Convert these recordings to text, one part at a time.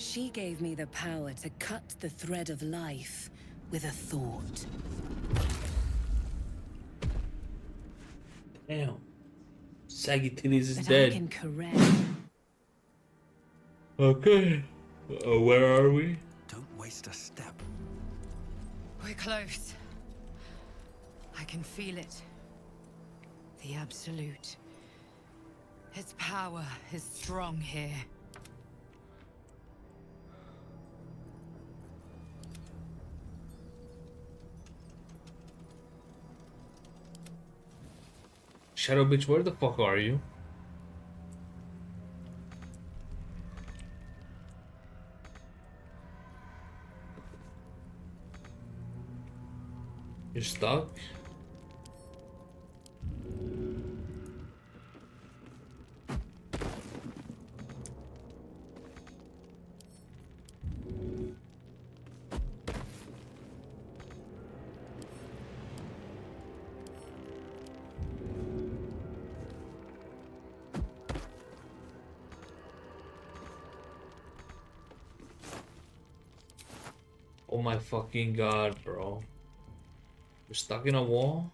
She gave me the power to cut the thread of life with a thought. Damn. Saggy Titties is But dead. I can correct. Okay. Where are we? Don't waste a step. We're close. I can feel it. The Absolute. Its power is strong here. Shadow bitch, where the fuck are you? You're stuck? Oh my fucking god, bro. You're stuck in a wall?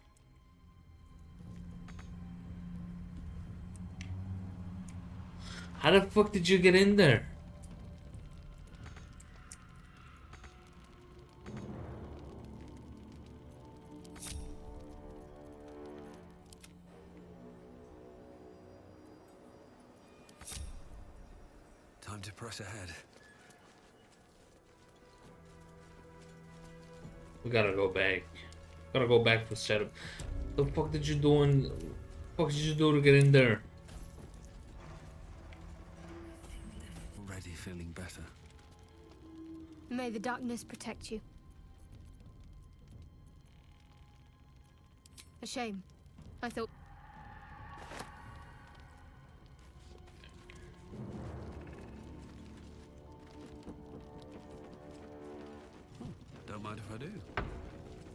How the fuck did you get in there? Time to press ahead. We gotta go back. Gotta go back for setup. The fuck did you do in... The fuck did you do to get in there? Already feeling better. May the darkness protect you. A shame. I thought... Don't mind if I do.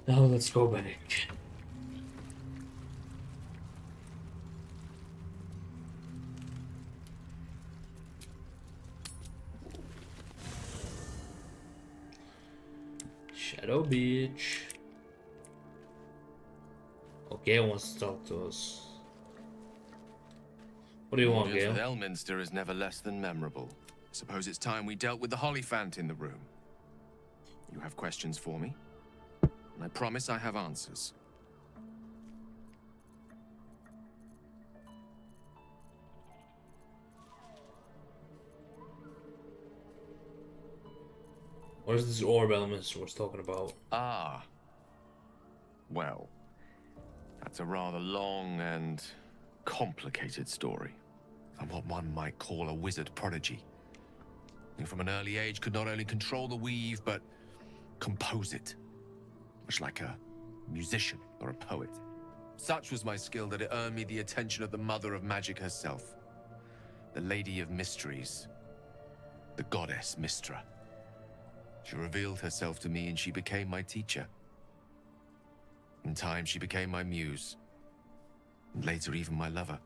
Now let's go back. Shadow Beach. Okay, wants to talk to us. What do you want, Audience Gale? with Elminster is never less than memorable. Suppose it's time we dealt with the Hollyphant in the room. You have questions for me? And I promise I have answers. What is this orb Elminster was talking about? Ah. Well, that's a rather long and complicated story. I'm what one might call a wizard prodigy. Who from an early age could not only control the weave, but compose it. Much like a musician or a poet. Such was my skill that it earned me the attention of the mother of magic herself. The Lady of Mysteries. The goddess Mystra. She revealed herself to me and she became my teacher. In time, she became my muse. And later, even my lover.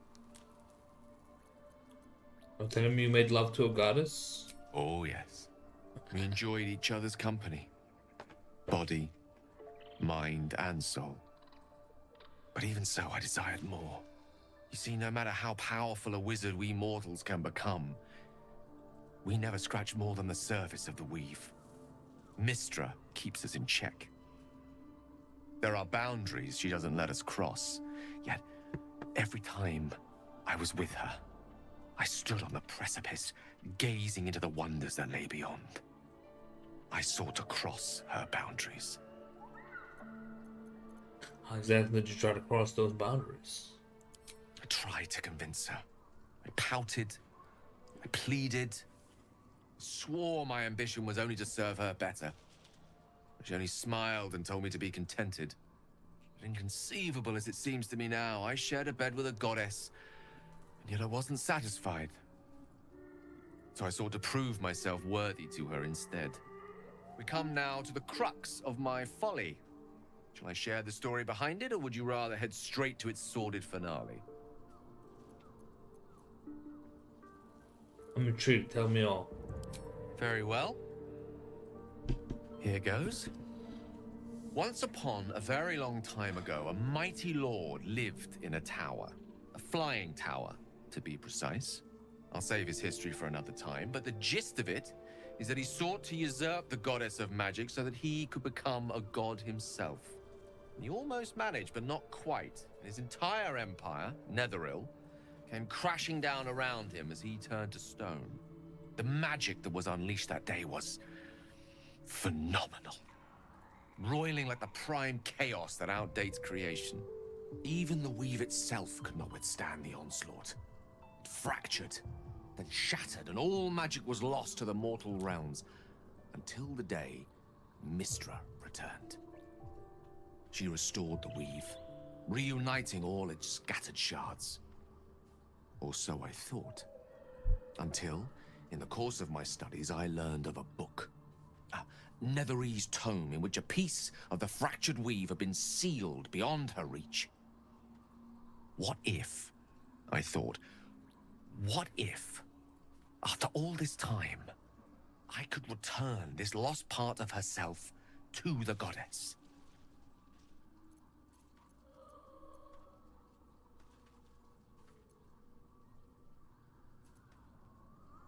Don't tell me you made love to a goddess? Oh, yes. We enjoyed each other's company. Body, mind, and soul. But even so, I desired more. You see, no matter how powerful a wizard we mortals can become, we never scratch more than the surface of the weave. Mystra keeps us in check. There are boundaries she doesn't let us cross. Yet, every time I was with her, I stood on the precipice, gazing into the wonders that lay beyond. I sought to cross her boundaries. How exactly did you try to cross those boundaries? I tried to convince her. I pouted. I pleaded. Swore my ambition was only to serve her better. She only smiled and told me to be contented. But inconceivable as it seems to me now, I shared a bed with a goddess, and yet I wasn't satisfied. So I sought to prove myself worthy to her instead. We come now to the crux of my folly. Shall I share the story behind it, or would you rather head straight to its sordid finale? I'm intrigued, tell me all. Very well. Here goes. Once upon a very long time ago, a mighty lord lived in a tower. A flying tower, to be precise. I'll save his history for another time, but the gist of it is that he sought to usurp the goddess of magic so that he could become a god himself. And he almost managed, but not quite. His entire empire, Netheril, came crashing down around him as he turned to stone. The magic that was unleashed that day was phenomenal. Roiling like the prime chaos that outdates creation. Even the weave itself could not withstand the onslaught. It fractured, then shattered, and all magic was lost to the mortal realms, until the day Mistra returned. She restored the weave, reuniting all its scattered shards. Or so I thought. Until, in the course of my studies, I learned of a book. A Netherese tome in which a piece of the fractured weave had been sealed beyond her reach. What if, I thought, what if, after all this time, I could return this lost part of herself to the goddess?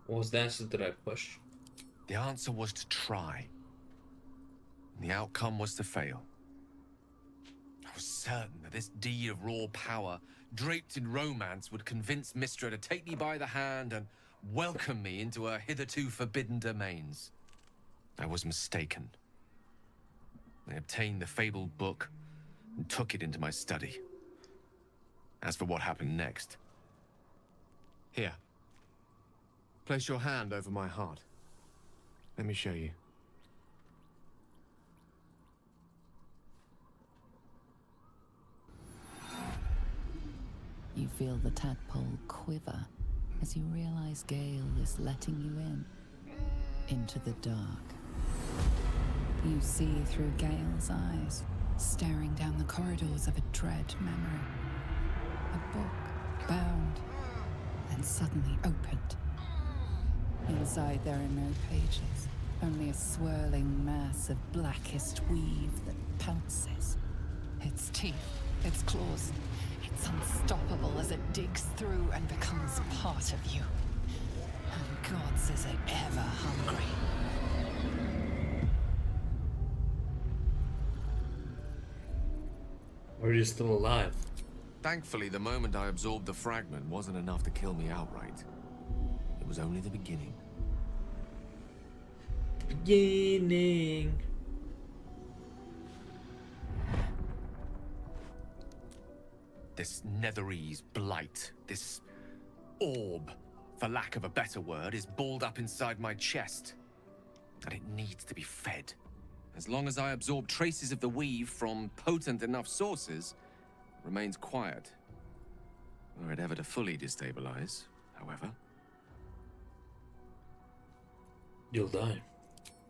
What was the answer to that question? The answer was to try. And the outcome was to fail. I was certain that this deed of raw power, draped in romance, would convince Mistra to take me by the hand and welcome me into her hitherto forbidden domains. I was mistaken. I obtained the fabled book and took it into my study. As for what happened next... Here. Place your hand over my heart. Let me show you. You feel the tadpole quiver as you realize Gale is letting you in, into the dark. You see through Gale's eyes, staring down the corridors of a dread memory. A book, bound, then suddenly opened. Inside there are no pages, only a swirling mass of blackest weave that pounces. Its teeth, its claws, it's unstoppable as it digs through and becomes part of you. And gods, is it ever hungry. Are you still alive? Thankfully, the moment I absorbed the fragment wasn't enough to kill me outright. It was only the beginning. Beginning. This Netherese blight, this orb, for lack of a better word, is balled up inside my chest. And it needs to be fed. As long as I absorb traces of the weave from potent enough sources, it remains quiet. Were it ever to fully destabilize, however. You'll die.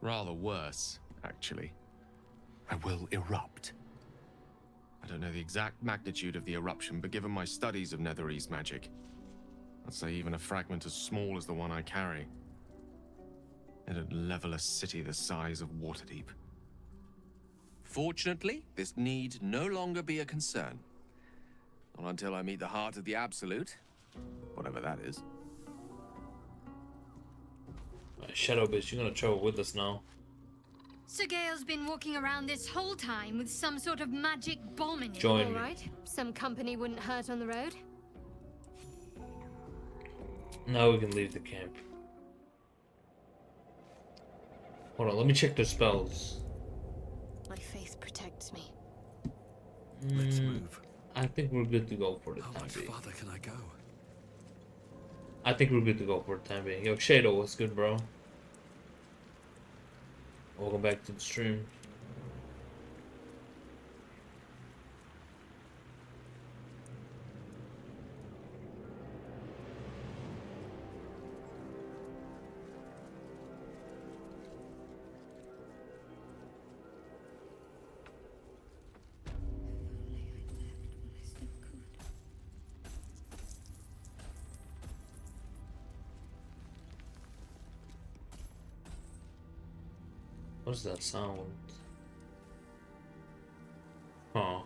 Rather worse, actually. I will erupt. I don't know the exact magnitude of the eruption, but given my studies of Netherese magic, I'd say even a fragment as small as the one I carry, it'd level a city the size of Waterdeep. Fortunately, this need no longer be a concern. Not until I meet the heart of the Absolute, whatever that is. Shadow bitch, you're gonna travel with us now. So Gale's been walking around this whole time with some sort of magic bomb in it. Join All me. right, some company wouldn't hurt on the road. Now we can leave the camp. Hold on, let me check their spells. My faith protects me. Let's move. I think we're good to go for the How time much being. farther can I go? I think we're good to go for the time being. Yo, Shadow, what's good, bro? Welcome back to the stream. What's that sound? Huh.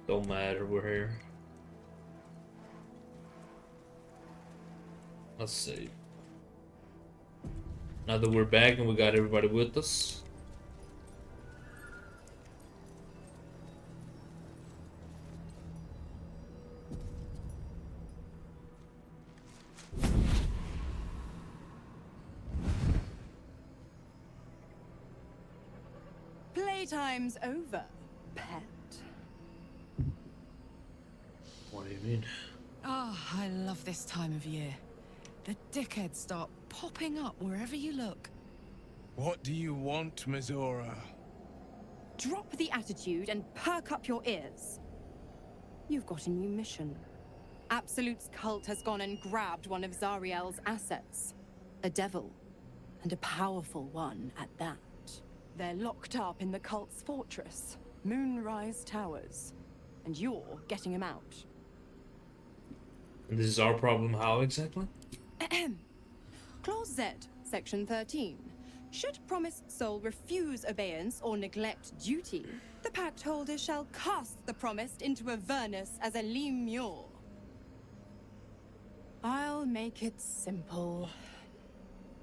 Don't matter, we're here. Let's see. Now that we're back and we got everybody with us. Playtime's over, pet. What do you mean? Oh, I love this time of year. The dickheads start popping up wherever you look. What do you want, Mizora? Drop the attitude and perk up your ears. You've got a new mission. Absolute's cult has gone and grabbed one of Zariel's assets. A devil. And a powerful one at that. They're locked up in the cult's fortress, Moonrise Towers. And you're getting him out. And this is our problem, how exactly? Clause Z, Section 13. Should promised soul refuse obeyance or neglect duty, the pact holder shall cast the promised into Avernus as a lemure. I'll make it simple.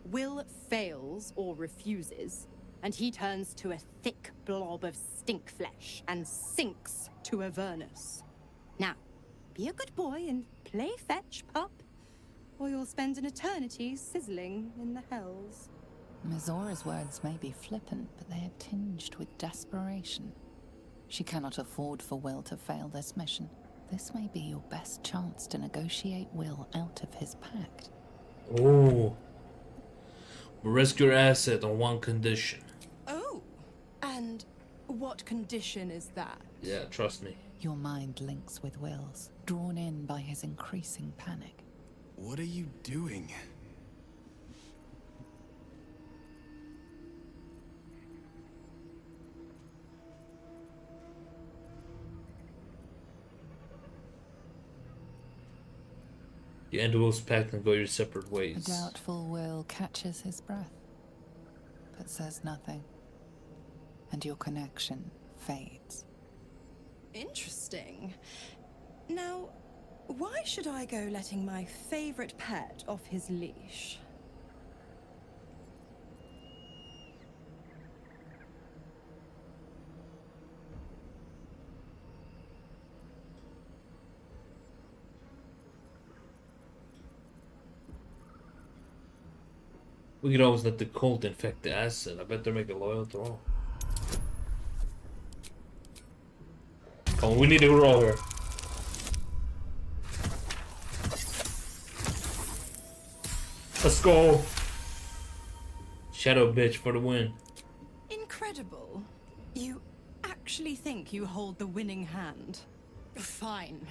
Will fails or refuses, and he turns to a thick blob of stink flesh and sinks to Avernus. Now, be a good boy and play fetch, pup, or you'll spend an eternity sizzling in the hells. Mizora's words may be flippant, but they are tinged with desperation. She cannot afford for Will to fail this mission. This may be your best chance to negotiate Will out of his pact. Oh. We'll rescue your asset on one condition. Oh, and what condition is that? Yeah, trust me. Your mind links with Will's, drawn in by his increasing panic. What are you doing? You end Will's pact and go your separate A ways. doubtful Will catches his breath, but says nothing, and your connection fades. Interesting. Now, why should I go letting my favorite pet off his leash? We could always let the cult infect the asset. I bet they're making loyal to all. Come on, we need to roll here. Let's go. Shadow bitch for the win. Incredible. You actually think you hold the winning hand? Fine.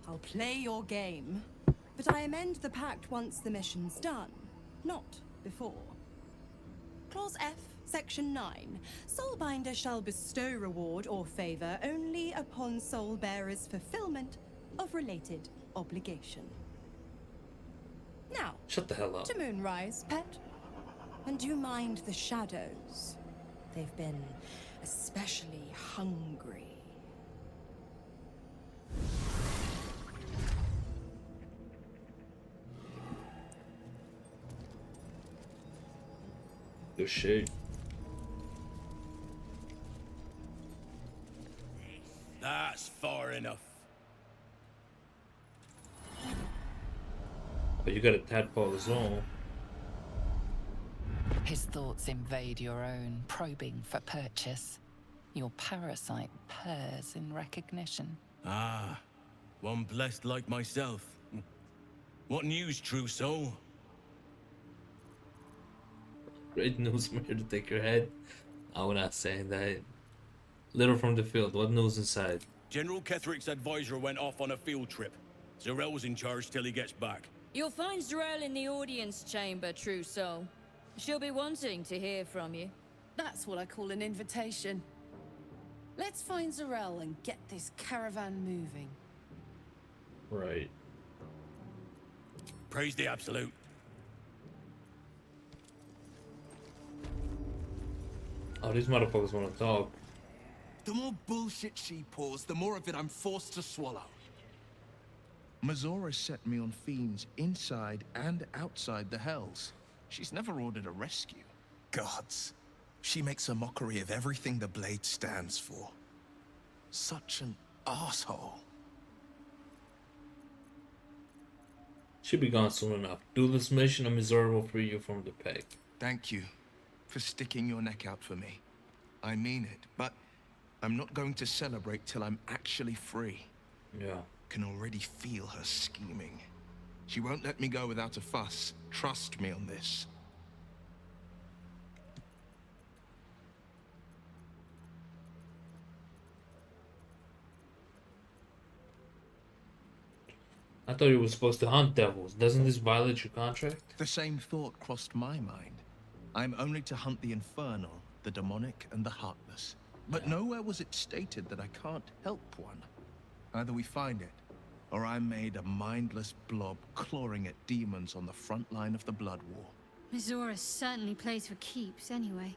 I'll play your game. But I amend the pact once the mission's done, not before. Clause F, Section 9. Soulbinder shall bestow reward or favor only upon soul bearer's fulfillment of related obligation. Now, Shut the hell up. to Moonrise, pet. And do you mind the shadows? They've been especially hungry. Good shit. That's far enough. Oh, you got a tadpole as well. His thoughts invade your own, probing for purchase. Your parasite purrs in recognition. Ah, one blessed like myself. What news, true soul? Great news, I'm here to take your head. I'm not saying that. Little from the field, what news inside? General Ketheric's advisor went off on a field trip. Zarel's in charge till he gets back. You'll find Zarel in the audience chamber, true soul. She'll be wanting to hear from you. That's what I call an invitation. Let's find Zarel and get this caravan moving. Right. Praise the Absolute. Oh, these motherfuckers want to talk. The more bullshit she pours, the more of it I'm forced to swallow. Mazora set me on fiends inside and outside the Hells. She's never ordered a rescue. Gods. She makes a mockery of everything the Blade stands for. Such an asshole. She'll be gone soon enough. Do this mission and Missouri will free you from the peg. Thank you for sticking your neck out for me. I mean it, but I'm not going to celebrate till I'm actually free. Yeah. Can already feel her scheming. She won't let me go without a fuss. Trust me on this. I thought you were supposed to hunt devils. Doesn't this violate your contract? The same thought crossed my mind. I'm only to hunt the infernal, the demonic, and the heartless. But nowhere was it stated that I can't help one. Either we find it, or I'm made a mindless blob clawing at demons on the front line of the Blood War. Misora certainly plays for keeps anyway.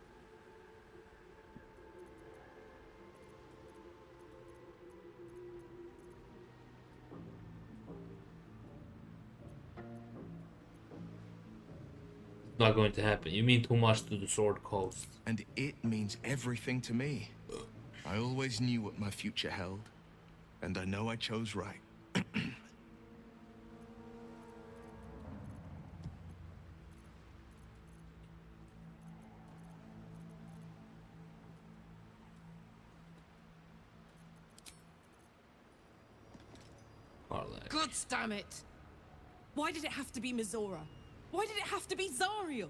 Not going to happen. You mean too much to the Sword Coast. And it means everything to me. I always knew what my future held, and I know I chose right. God damn it! Why did it have to be Misora? Why did it have to be Zariel?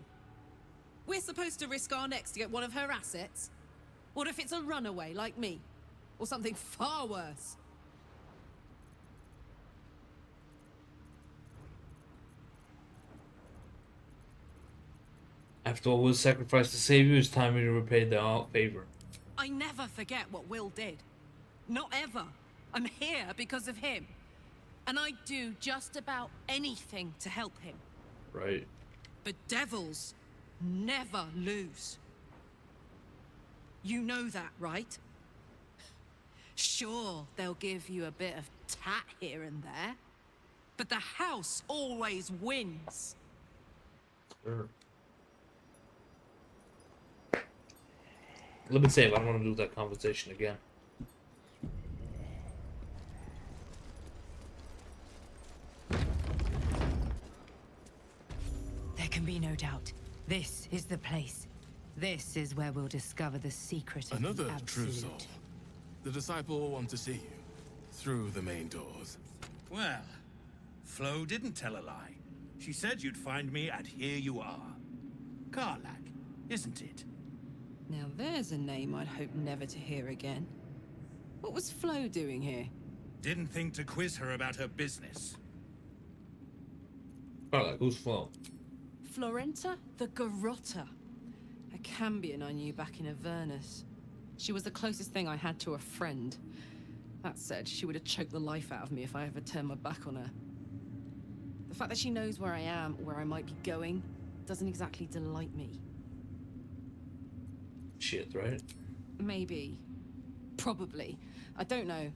We're supposed to risk our necks to get one of her assets? What if it's a runaway like me? Or something far worse? After all Will sacrificed to save you, it's time to repay the favor. I never forget what Will did. Not ever. I'm here because of him. And I'd do just about anything to help him. Right. But devils never lose. You know that, right? Sure, they'll give you a bit of tat here and there, but the house always wins. Sure. Let me save. I don't want to do that conversation again. There can be no doubt. This is the place. This is where we'll discover the secret of Another the true absolute. soul. The disciple will want to see you. Through the main doors. Well, Flo didn't tell a lie. She said you'd find me, and here you are. Karlach, isn't it? Now there's a name I'd hope never to hear again. What was Flo doing here? Didn't think to quiz her about her business. Alright, who's Flo? Florenta the Garotta. A Cambion I knew back in Avernus. She was the closest thing I had to a friend. That said, she would have choked the life out of me if I ever turned my back on her. The fact that she knows where I am, where I might be going, doesn't exactly delight me. Shit, right? Maybe. Probably. I don't know.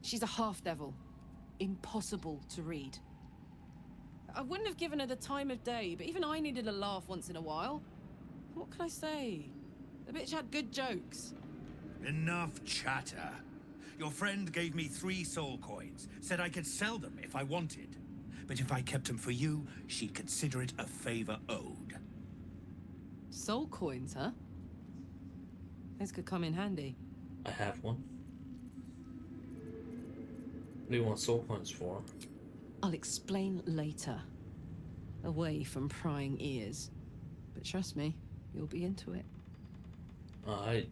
She's a half-devil. Impossible to read. I wouldn't have given her the time of day, but even I needed a laugh once in a while. What can I say? The bitch had good jokes. Enough chatter. Your friend gave me 3 soul coins, said I could sell them if I wanted. But if I kept them for you, she'd consider it a favor owed. Soul coins, huh? Those could come in handy. I have one. What do you want soul coins for? I'll explain later. Away from prying ears. But trust me, you'll be into it. Alright.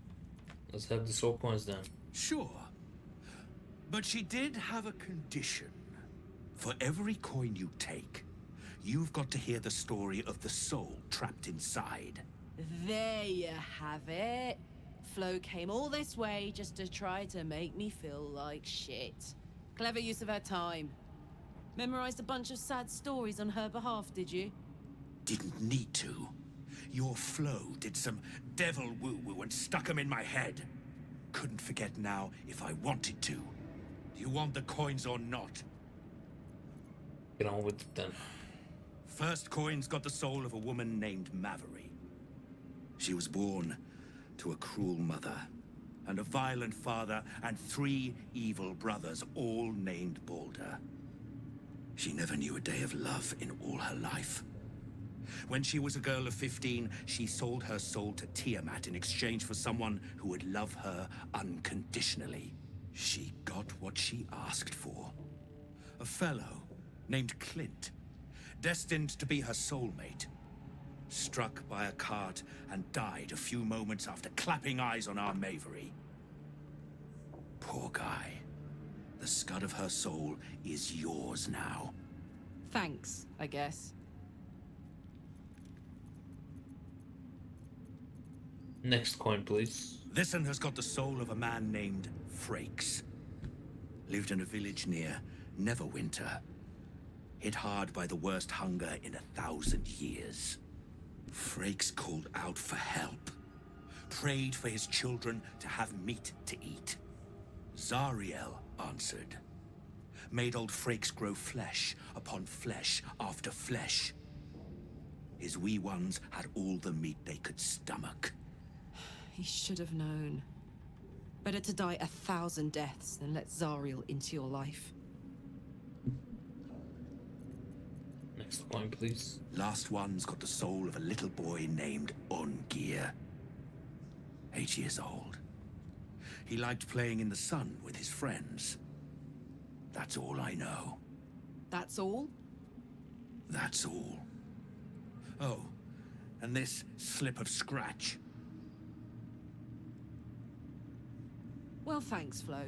Let's have the soul coins then. Sure. But she did have a condition. For every coin you take, you've got to hear the story of the soul trapped inside. There you have it. Flo came all this way just to try to make me feel like shit. Clever use of her time. Memorized a bunch of sad stories on her behalf, did you? Didn't need to. Your Flo did some devil woo-woo and stuck 'em in my head. Couldn't forget now if I wanted to. Do you want the coins or not? Get on with it then. First coin's got the soul of a woman named Mavery. She was born to a cruel mother, and a violent father, and 3 evil brothers, all named Baldur. She never knew a day of love in all her life. When she was a girl of 15, she sold her soul to Tiamat in exchange for someone who would love her unconditionally. She got what she asked for. A fellow named Clint, destined to be her soulmate. Struck by a cart and died a few moments after clapping eyes on our Mavery. Poor guy. The scud of her soul is yours now. Thanks, I guess. Next coin, please. This one has got the soul of a man named Frakes. Lived in a village near Neverwinter. Hit hard by the worst hunger in 1,000 years. Frakes called out for help. Prayed for his children to have meat to eat. Zariel answered. Made old Frakes grow flesh upon flesh after flesh. His wee ones had all the meat they could stomach. He should have known. Better to die 1,000 deaths than let Zariel into your life. Next coin, please. Last one's got the soul of a little boy named Ungir. 8 years old. He liked playing in the sun with his friends. That's all I know. That's all? That's all. Oh, and this slip of scratch. Well, thanks, Flo.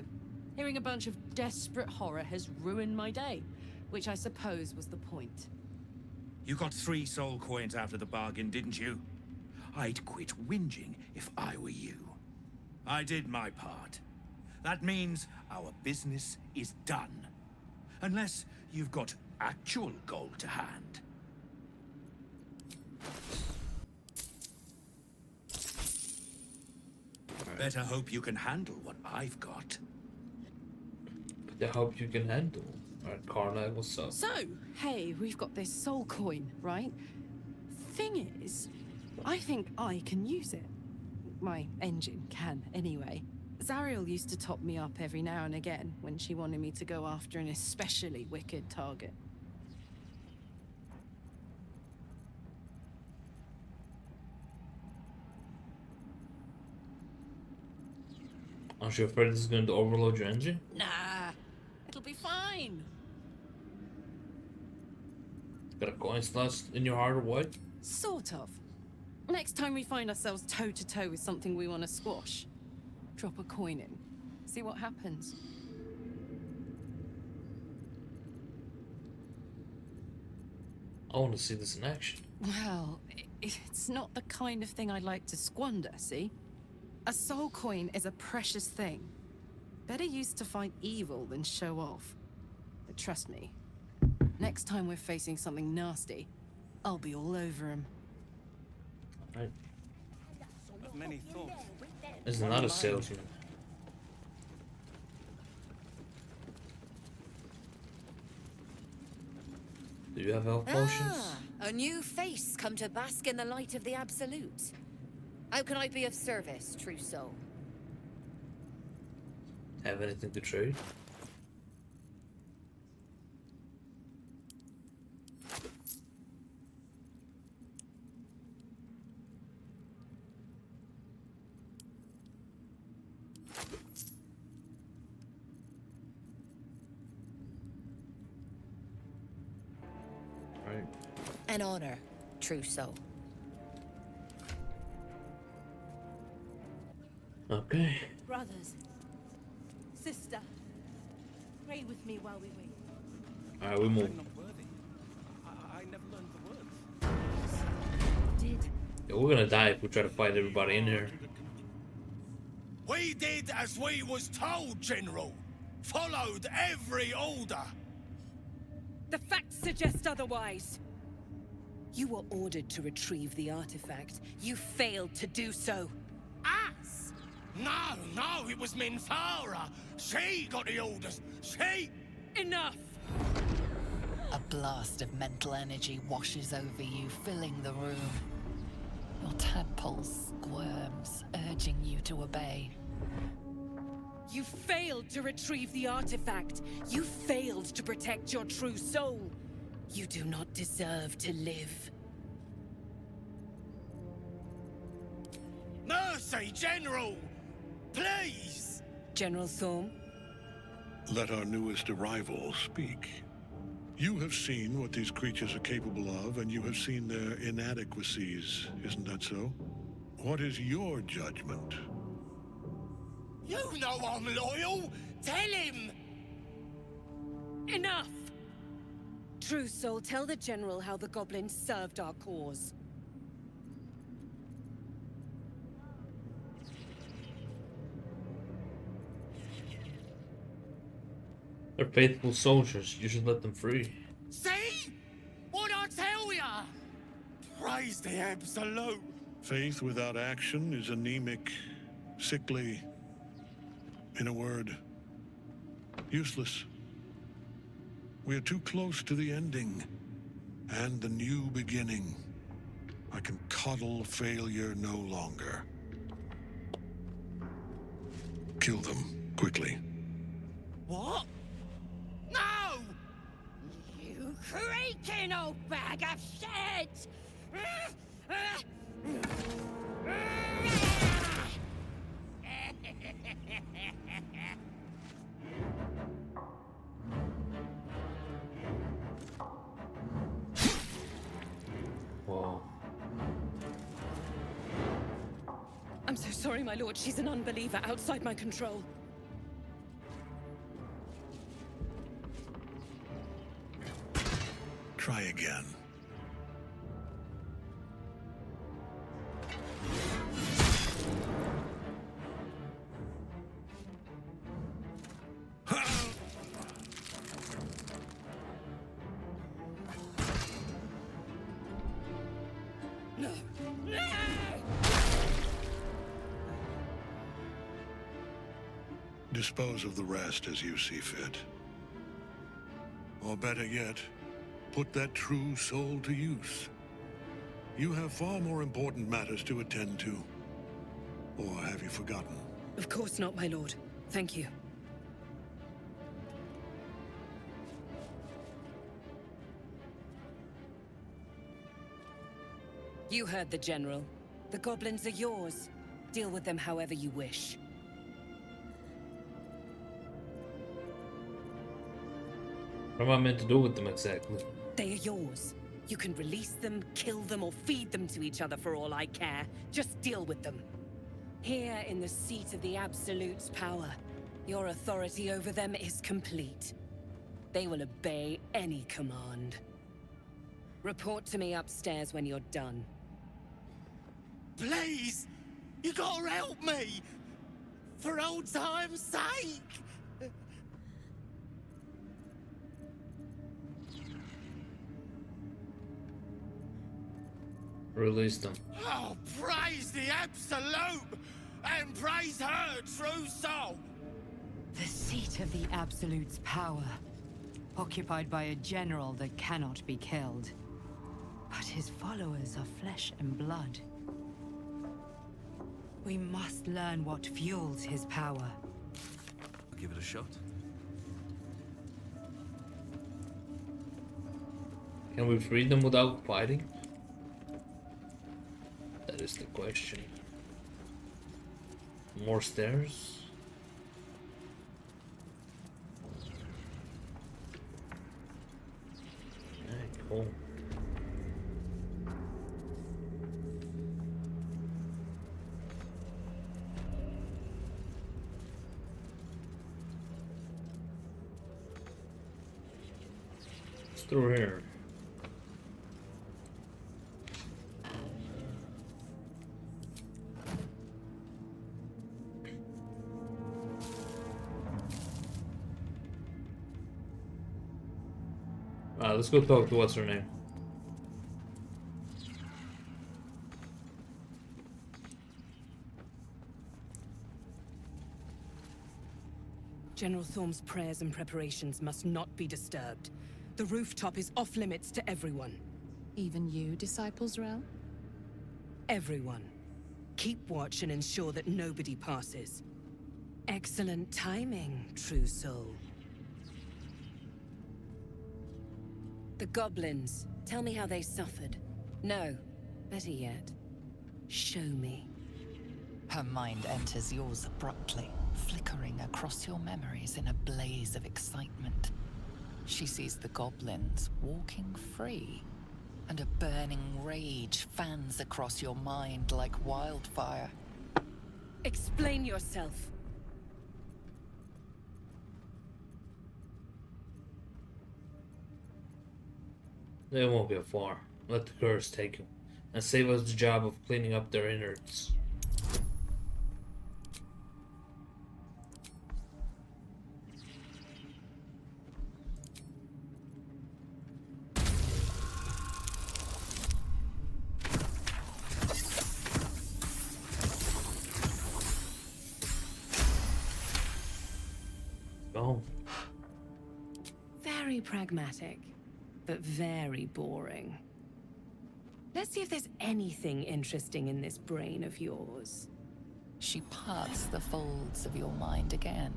Hearing a bunch of desperate horror has ruined my day, which I suppose was the point. You got 3 soul coins after the bargain, didn't you? I'd quit whinging if I were you. I did my part. That means our business is done. Unless you've got actual gold to hand. Better hope you can handle what I've got. I hope you can handle. Alright, Carla, what's up? So, hey, we've got this soul coin, right? Thing is, I think I can use it. My engine can, anyway. Zariel used to top me up every now and again when she wanted me to go after an especially wicked target. Aren't you afraid this is going to overload your engine? Nah, it'll be fine. Got a coin slot in your heart or what? Sort of. Next time we find ourselves toe-to-toe with something we want to squash, drop a coin in. See what happens. I want to see this in action. Well, it's not the kind of thing I'd like to squander, see? A soul coin is a precious thing. Better used to fight evil than show off. But trust me, next time we're facing something nasty, I'll be all over him. Right. Of many thoughts. This is not a salesman. Do you have health potions? A new face come to bask in the light of the Absolute. How can I be of service, true soul? Have anything to trade? Right. An honor, true soul. Okay. Brothers, sister, pray with me while we wait. Alright, we move. I never learned the words. Did Yeah, we're gonna die if we try to fight everybody in here. We did as we was told, General. Followed every order. the facts suggest otherwise? You were ordered to retrieve the artifact. You failed to do so. Us? No, it was Minfara. She got the orders. She... Enough! A blast of mental energy washes over you, filling the room. Your tadpole squirms, urging you to obey. You failed to retrieve the artifact. You failed to protect your true soul. You do not deserve to live. Mercy, General! Please! General Thorm? Let our newest arrival speak. You have seen what these creatures are capable of, and you have seen their inadequacies, isn't that so? What is your judgment? You know I'm loyal! Tell him! Enough! True Soul, tell the General how the goblins served our cause. They're faithful soldiers. You should let them free. See? What'd I tell ya? Praise the Absolute. Faith without action is anemic, sickly, in a word, useless. We are too close to the ending and the new beginning. I can coddle failure no longer. Kill them, quickly. What? No! You creaking old bag of shit! Whoa. I'm so sorry, my lord. She's an unbeliever outside my control. Try again. No! No! Dispose of the rest as you see fit. Or better yet, put that true soul to use. You have far more important matters to attend to. Or have you forgotten? Of course not, my lord. Thank you. You heard the General. The goblins are yours. Deal with them however you wish. What am I meant to do with them exactly? They are yours. You can release them, kill them, or feed them to each other for all I care. Just deal with them. Here in the seat of the Absolute's power, your authority over them is complete. They will obey any command. Report to me upstairs when you're done. Please! You gotta help me! For old time's sake! Release them. Oh, praise the Absolute! And praise her true soul! The seat of the Absolute's power, occupied by a general that cannot be killed. But his followers are flesh and blood. We must learn what fuels his power. I'll give it a shot. Can we free them without fighting? That is the question. More stairs? Okay, cool. It's through here. Let's go talk to what's her name. General Thorm's prayers and preparations must not be disturbed. The rooftop is off limits to everyone. Even you, Disciples Rel? Everyone. Keep watch and ensure that nobody passes. Excellent timing, true soul. The goblins. Tell me how they suffered. No, better yet, show me. Her mind enters yours abruptly, flickering across your memories in a blaze of excitement. She sees the goblins walking free, and a burning rage fans across your mind like wildfire. Explain yourself. They won't get far. Let the curse take them, and save us the job of cleaning up their innards. Go. Very pragmatic, but very boring. Let's see if there's anything interesting in this brain of yours. She parts the folds of your mind again,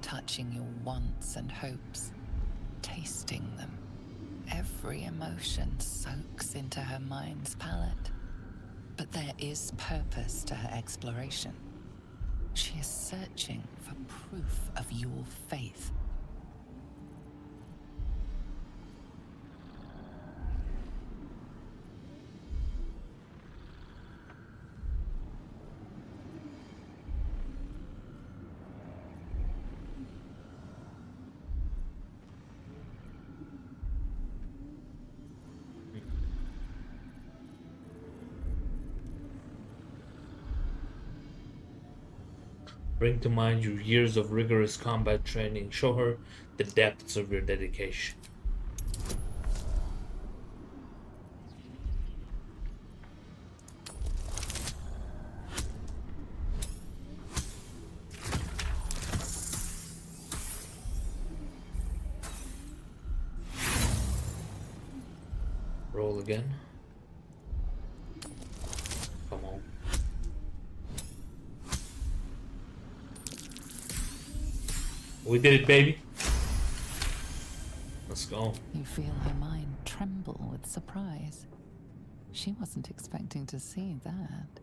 touching your wants and hopes, tasting them. Every emotion soaks into her mind's palate. But there is purpose to her exploration. She is searching for proof of your faith. Bring to mind your years of rigorous combat training. Show her the depths of your dedication. Roll again. Come on. We did it, baby. Let's go. You feel her mind tremble with surprise. She wasn't expecting to see that,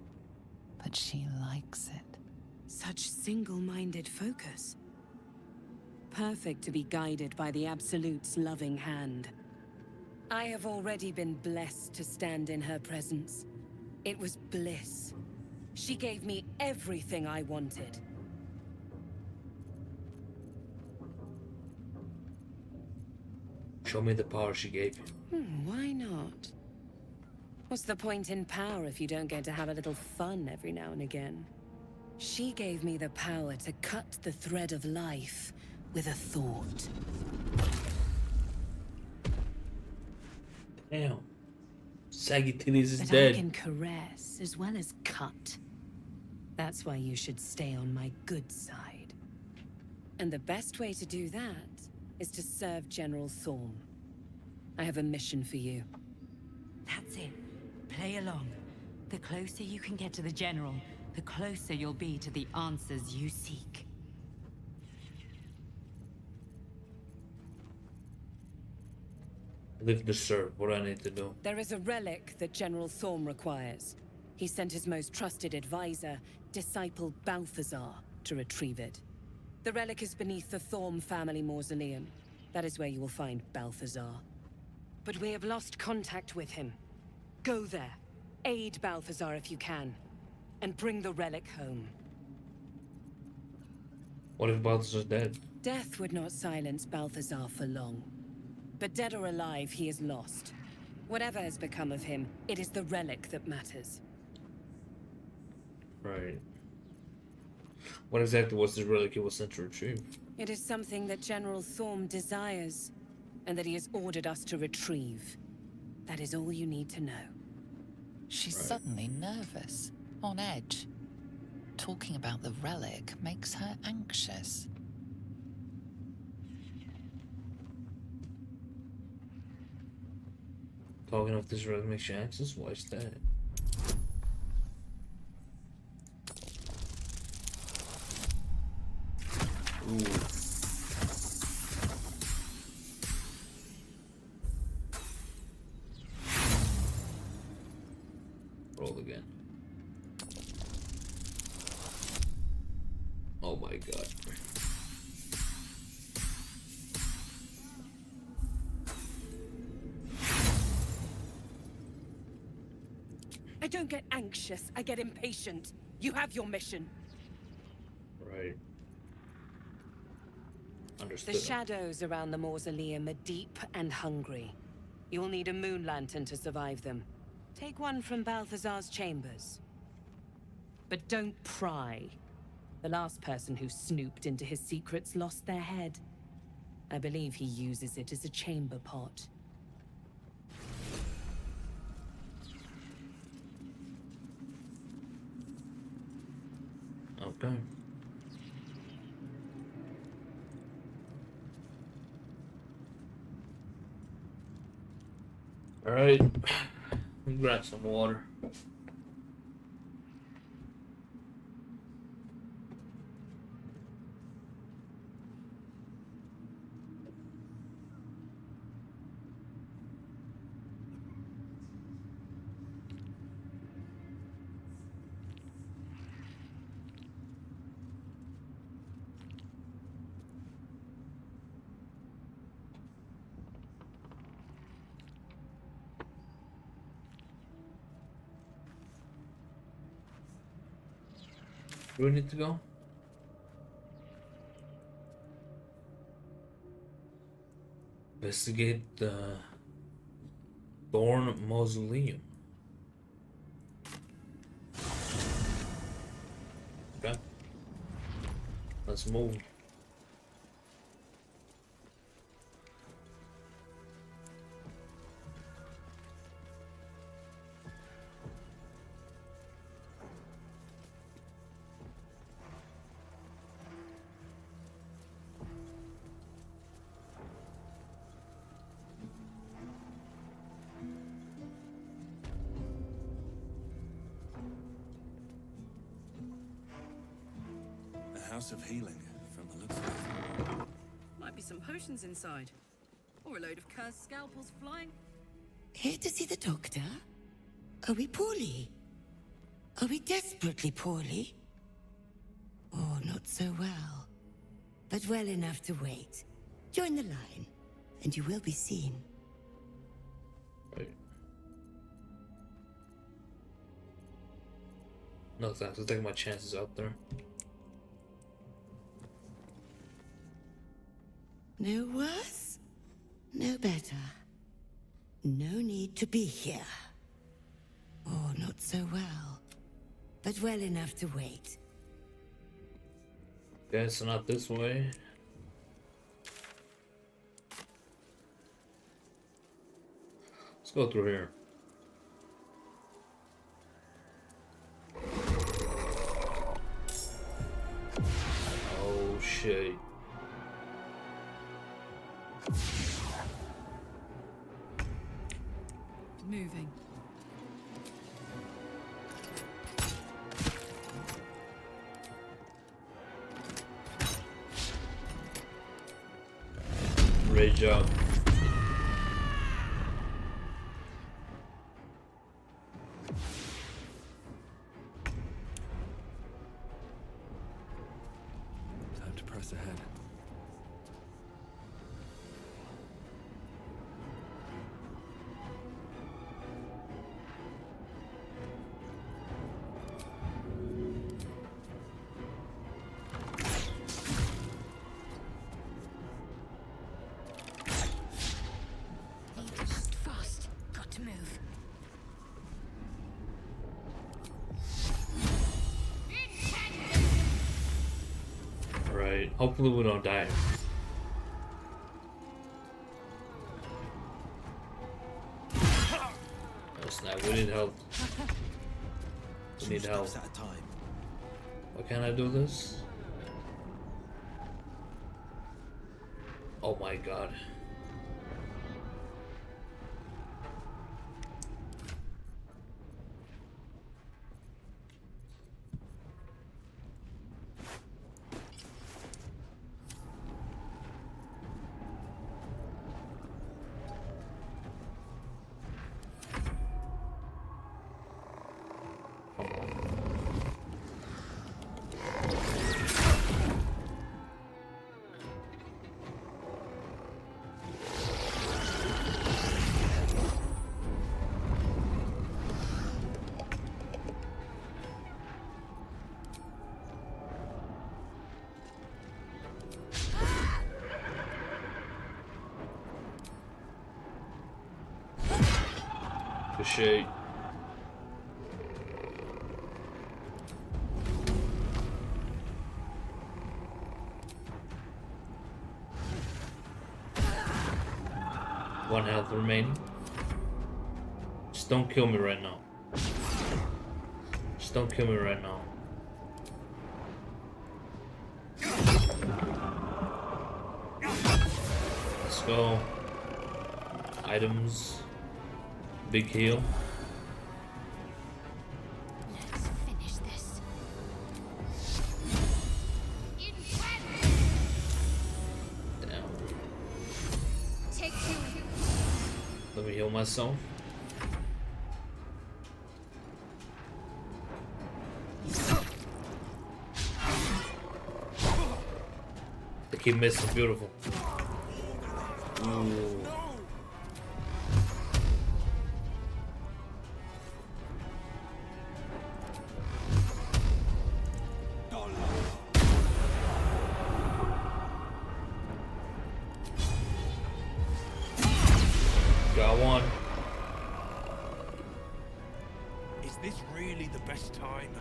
but she likes it. Such single-minded focus. Perfect to be guided by the Absolute's loving hand. I have already been blessed to stand in her presence. It was bliss. She gave me everything I wanted. Show me the power she gave you. Why not? What's the point in power if you don't get to have a little fun every now and again? She gave me the power to cut the thread of life with a thought. Damn. Saggy Titties is But dead. I can caress as well as cut. That's why you should stay on my good side. And the best way to do that is to serve General Thorm. I have a mission for you. That's it. Play along. The closer you can get to the General, the closer you'll be to the answers you seek. Live to serve. What do I need to do? There is a relic that General Thorm requires. He sent his most trusted advisor, disciple Balthazar, to retrieve it. The relic is beneath the Thorm family mausoleum. That is where you will find Balthazar. But we have lost contact with him. Go there, aid Balthazar if you can, and bring the relic home. What if Balthazar's dead? Death would not silence Balthazar for long. But dead or alive, he is lost. Whatever has become of him, it is the relic that matters. Right. What exactly was the relic he was sent to retrieve? It is something that General Thorm desires, and that he has ordered us to retrieve. That is all you need to know. She's suddenly nervous, on edge. Talking about the relic makes her anxious. Talking of this road makes you anxious? Why is that? Ooh. Roll again. Oh my god. I don't get anxious, I get impatient. You have your mission. Right. Understood. The shadows around the mausoleum are deep and hungry. You'll need a moon lantern to survive them. Take one from Balthazar's chambers. But don't pry. The last person who snooped into his secrets lost their head. I believe he uses it as a chamber pot. Okay. All right. Grab some water. Do we need to go? Investigate the Thorn Mausoleum. Okay. Let's move. A house of healing, from the looks of it. Might be some potions inside. Or a load of cursed scalpels flying. Here to see the doctor? Are we poorly? Are we desperately poorly? Oh, not so well. But well enough to wait. Join the line, and you will be seen. Right. No thanks, I'll take my chances out there. No worse? No better. No need to be here. Oh, not so well. But well enough to wait. Guess not this way. Let's go through here. Oh shit. Moving. Rage up. Time to press ahead. Fast. Got to move. Right. Hopefully we don't die. Oh snap, we need help. We need help. At a time. Why can't I do this? Oh my god. shit. One health remaining. Just don't kill me right now. Just don't kill me right now. Let's go. Items. Big heal. Let's finish this. Damn. Take two. Let me heal myself. They keep missing. Beautiful. Ooh. Got one. Is this really the best time?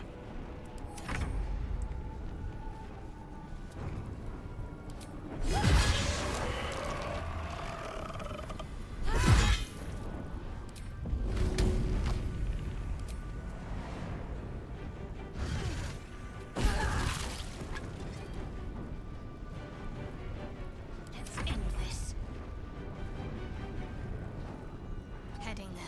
Let's end this. Heading there.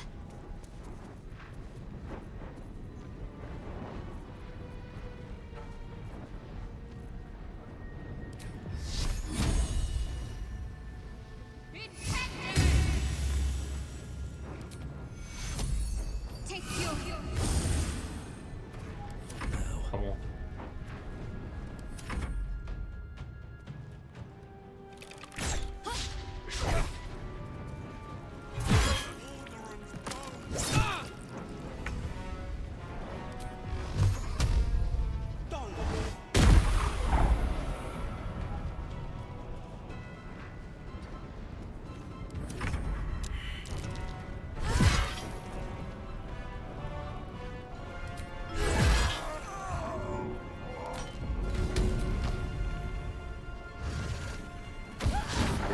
Take your Come on.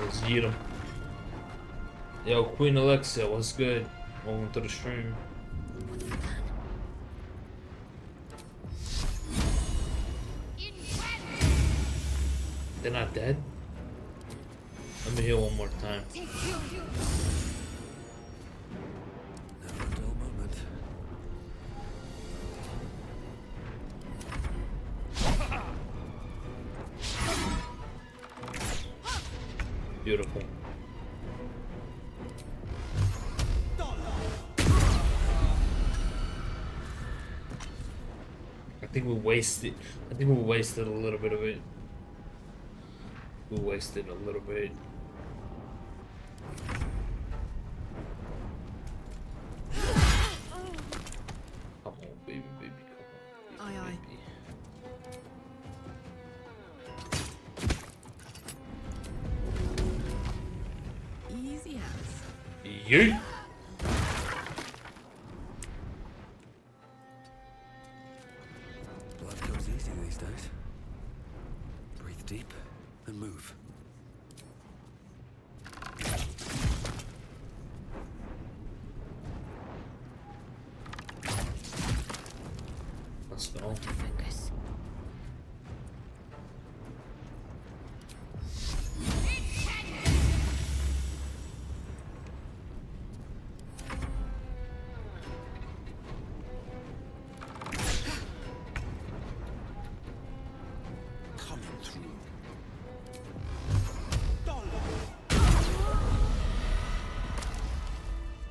Let's eat him. Yo, Queen Alexa, what's good? Welcome to the stream. They're not dead? Let me heal one more time. Never a dull moment. Beautiful. I think we wasted a little bit of it. We wasted a little bit. Come on, baby, baby, come on. Baby, Aye, aye. baby. Easy as. Yeet! Blood goes easy these days. Breathe deep and move. Let's go. focus. Coming through.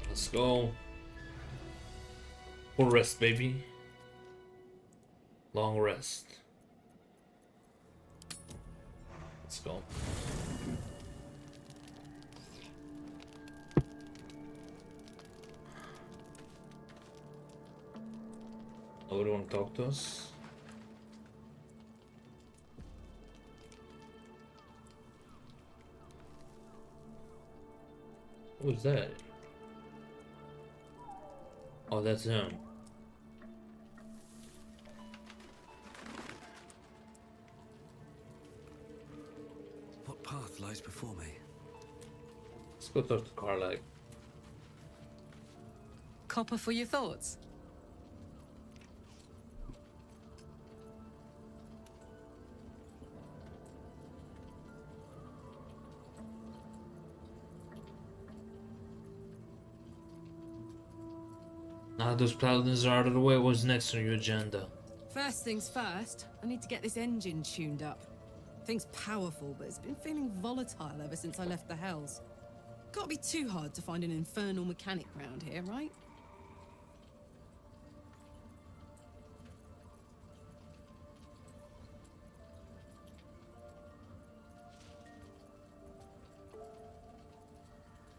Let's go. Full rest, baby. Long rest. Let's go. Nobody want to talk to us? What was that? Oh, that's him. What path lies before me? Let's go talk to Carlag. Copper for your thoughts? Now those paladins are out of the way. What's next on your agenda? First things first, I need to get this engine tuned up. Thing's powerful, but it's been feeling volatile ever since I left the Hells. Can't be too hard to find an infernal mechanic round here, right?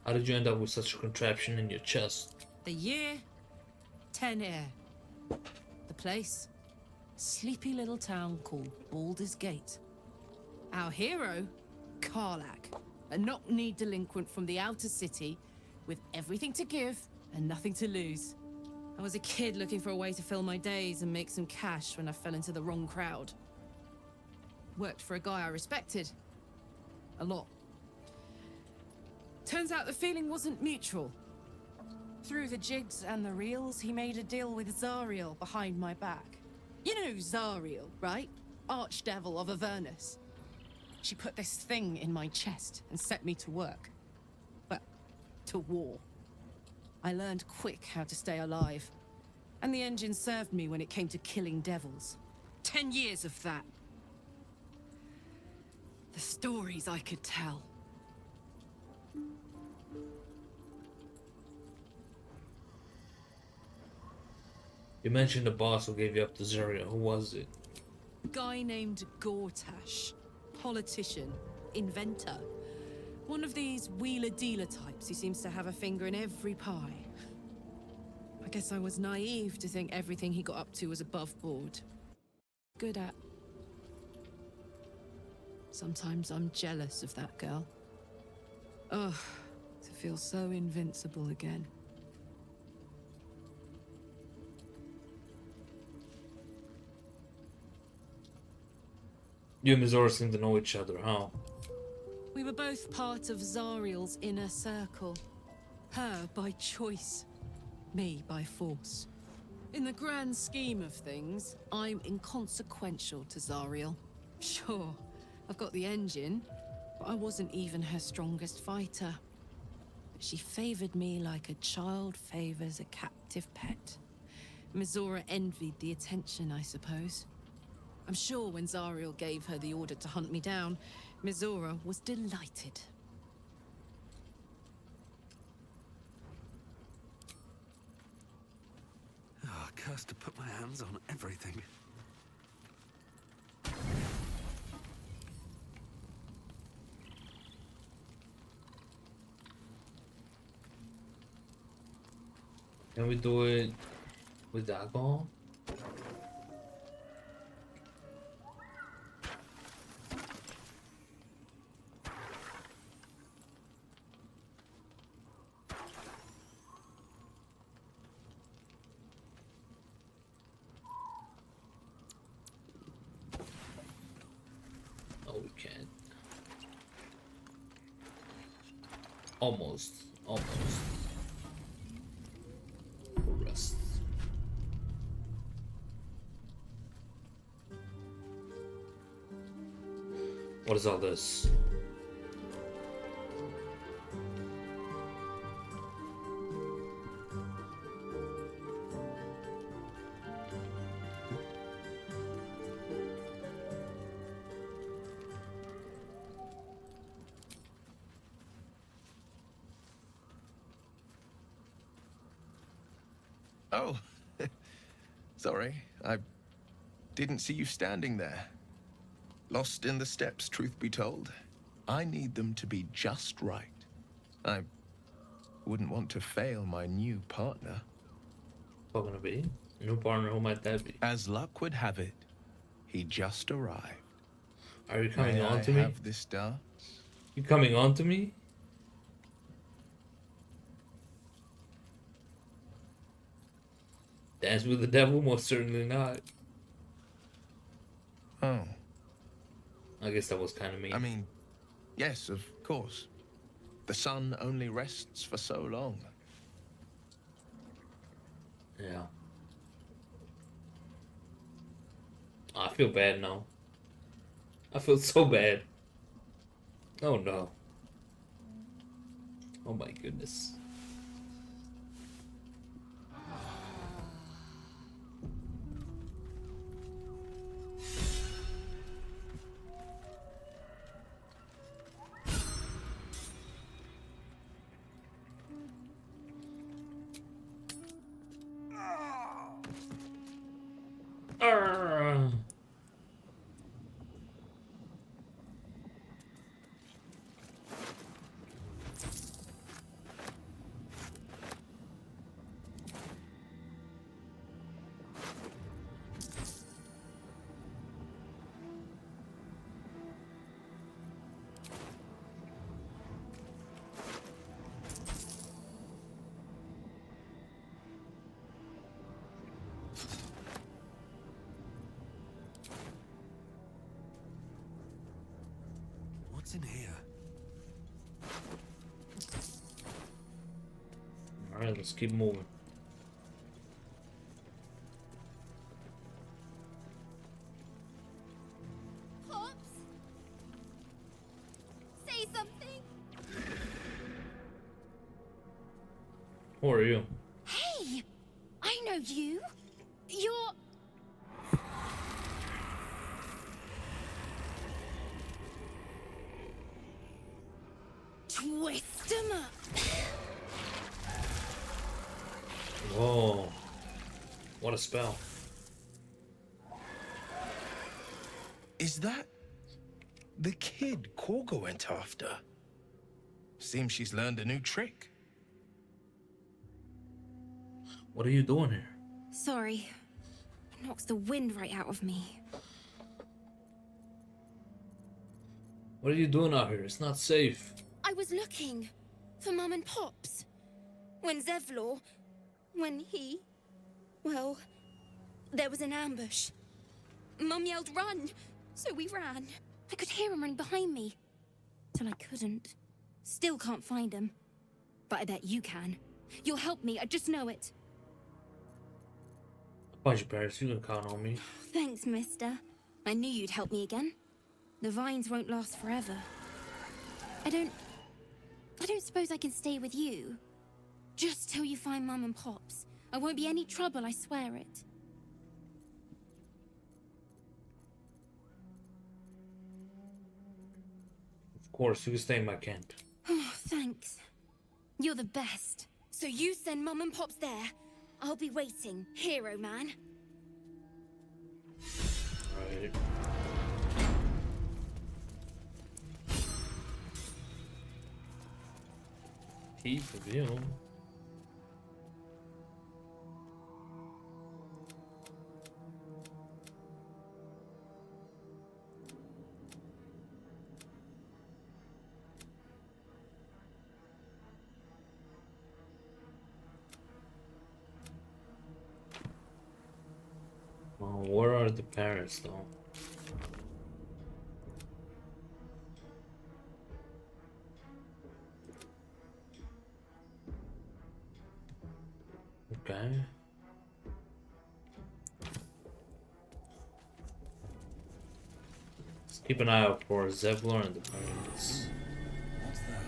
How did you end up with such a contraption in your chest? The year? 10 air. The place? Sleepy little town called Baldur's Gate. Our hero? Karlak. A knock-knee delinquent from the outer city with everything to give and nothing to lose. I was a kid looking for a way to fill my days and make some cash when I fell into the wrong crowd. Worked for a guy I respected. A lot. Turns out the feeling wasn't mutual. Through the jigs and the reels, he made a deal with Zariel behind my back. You know Zariel, right? Archdevil of Avernus. She put this thing in my chest and set me to work. Well, to war. I learned quick how to stay alive. And the engine served me when it came to killing devils. 10 years of that. The stories I could tell. You mentioned the boss who gave you up to Zarya. Who was it? Guy named Gortash. Politician. Inventor. One of these wheeler-dealer types who seems to have a finger in every pie. I guess I was naive to think everything he got up to was above board. Good at. Sometimes I'm jealous of that girl. Ugh, to feel so invincible again. You and Mizora seem to know each other, huh? We were both part of Zariel's inner circle. Her by choice, me by force. In the grand scheme of things, I'm inconsequential to Zariel. Sure, I've got the engine, but I wasn't even her strongest fighter. But she favored me like a child favors a captive pet. Mizora envied the attention, I suppose. I'm sure when Zariel gave her the order to hunt me down, Mizora was delighted. Oh, cursed to put my hands on everything. Can we do it with alcohol? No, we can't. Almost. Rest. What is all this? Oh, sorry. I didn't see you standing there. Lost in the steps, truth be told. I need them to be just right. I wouldn't want to fail my new partner. What gonna be? New partner, who might that be? As luck would have it, he just arrived. Are you coming May on I to me? have this dance? You coming on to me? Dance with the devil? Most certainly not. Oh. I guess that was kind of mean. I mean, yes, of course. The sun only rests for so long. Yeah. I feel bad now. I feel so bad. Oh no. Oh my goodness. Arrgh. What's in here? Alright, let's keep moving. Pops? Say something. Who are you? Hey! I know you. You're... Twist 'em up. Whoa. What a spell. Is that the kid Korga went after? Seems she's learned a new trick. What are you doing here? Sorry. It knocks the wind right out of me. What are you doing out here? It's not safe. I was looking for Mum and Pops. When Zevlor... When he... Well... There was an ambush. Mum yelled, "Run!" So we ran. I could hear him run behind me. Till I couldn't. Still can't find him. But I bet you can. You'll help me, I just know it. Bunch of parents, you can count on me. Thanks, mister. I knew you'd help me again. The vines won't last forever. I don't suppose I can stay with you. Just till you find Mum and Pops. I won't be any trouble, I swear it. Of course, you can stay in my camp. Oh, thanks. You're the best. So you send Mum and Pops there. I'll be waiting, hero man. Right. Heap of you. Well, where are the parents though? Okay. Let's keep an eye out for Zevlor and the parents. What's that?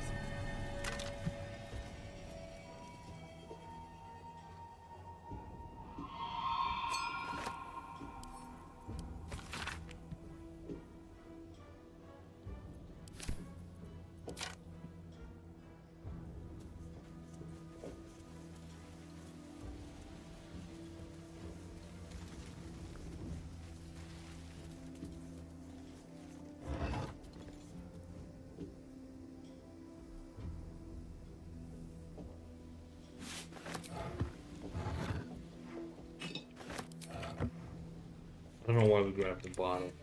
I don't know why we grabbed the bottle.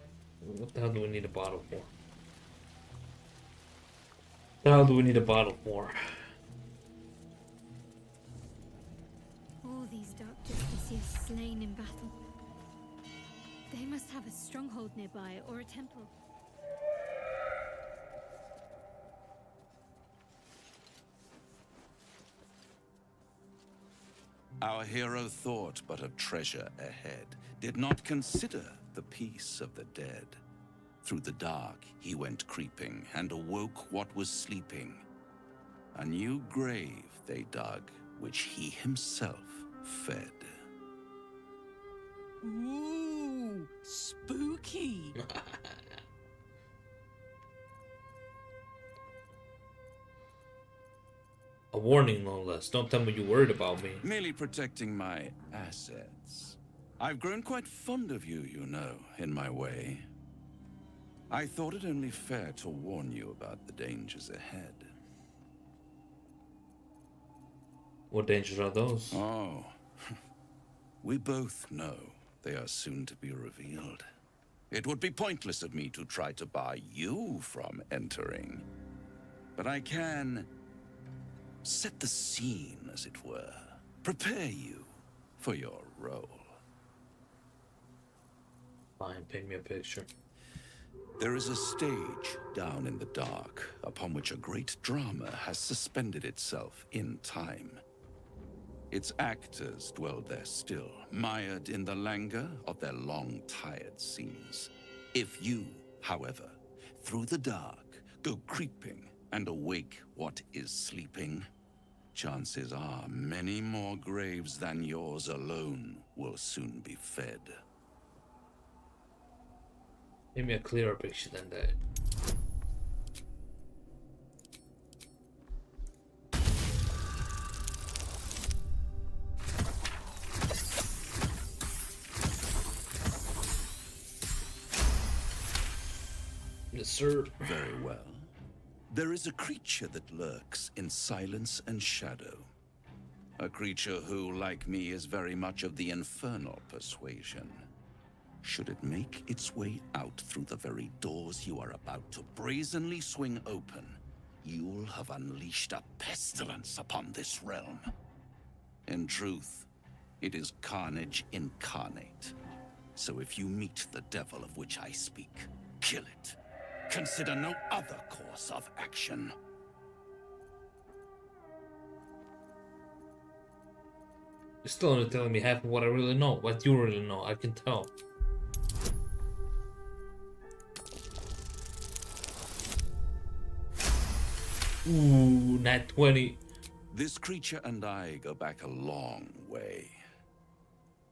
What the hell do we need a bottle for? What the hell do we need a bottle for? All these these dark justiciars slain in battle. They must have a stronghold nearby or a temple. Our hero thought but of treasure ahead, did not consider the peace of the dead. Through the dark he went creeping, and awoke what was sleeping. A new grave they dug, which he himself fed. Ooh, spooky. A warning, no less. Don't tell me you're worried about me. Merely protecting my assets. I've grown quite fond of you, you know, in my way. I thought it only fair to warn you about the dangers ahead. What dangers are those? Oh, we both know they are soon to be revealed. It would be pointless of me to try to bar you from entering. But I can set the scene, as it were. Prepare you for your role. Fine, paint me a picture. There is a stage down in the dark upon which a great drama has suspended itself in time. Its actors dwell there still, mired in the languor of their long, tired scenes. If you, however, through the dark, go creeping and awake what is sleeping, chances are many more graves than yours alone will soon be fed. Give me a clearer picture than that. Yes, sir. Very well. There is a creature that lurks in silence and shadow. A creature who, like me, is very much of the infernal persuasion. Should it make its way out through the very doors you are about to brazenly swing open, you'll have unleashed a pestilence upon this realm. In truth, it is carnage incarnate. So if you meet the devil of which I speak, kill it. Consider no other course of action. You're still only telling me half of what I really know. What you really know, I can tell. Ooh, nat 20. This creature and I go back a long way.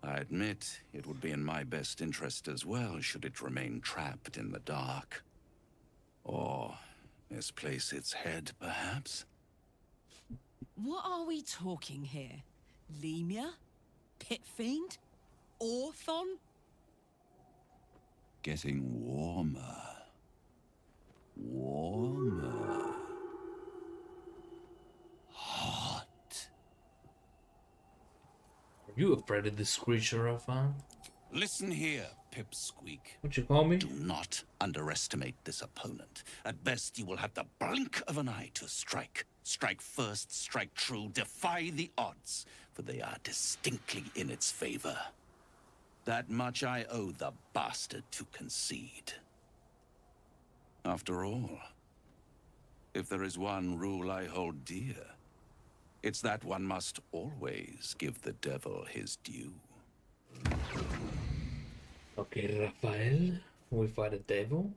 I admit it would be in my best interest as well should it remain trapped in the dark. Or misplace its head, perhaps? What are we talking here? Lemur? Pit fiend? Orthon? Getting warmer. Warmer. Hot. Are you afraid of this creature I found? Listen here, Pipsqueak. What you call me? Do not underestimate this opponent. At best, you will have the blink of an eye to strike. Strike first, strike true, defy the odds, for they are distinctly in its favor. That much I owe the bastard to concede. After all, if there is one rule I hold dear, it's that one must always give the devil his due. Okay, Rafael, we fight a devil.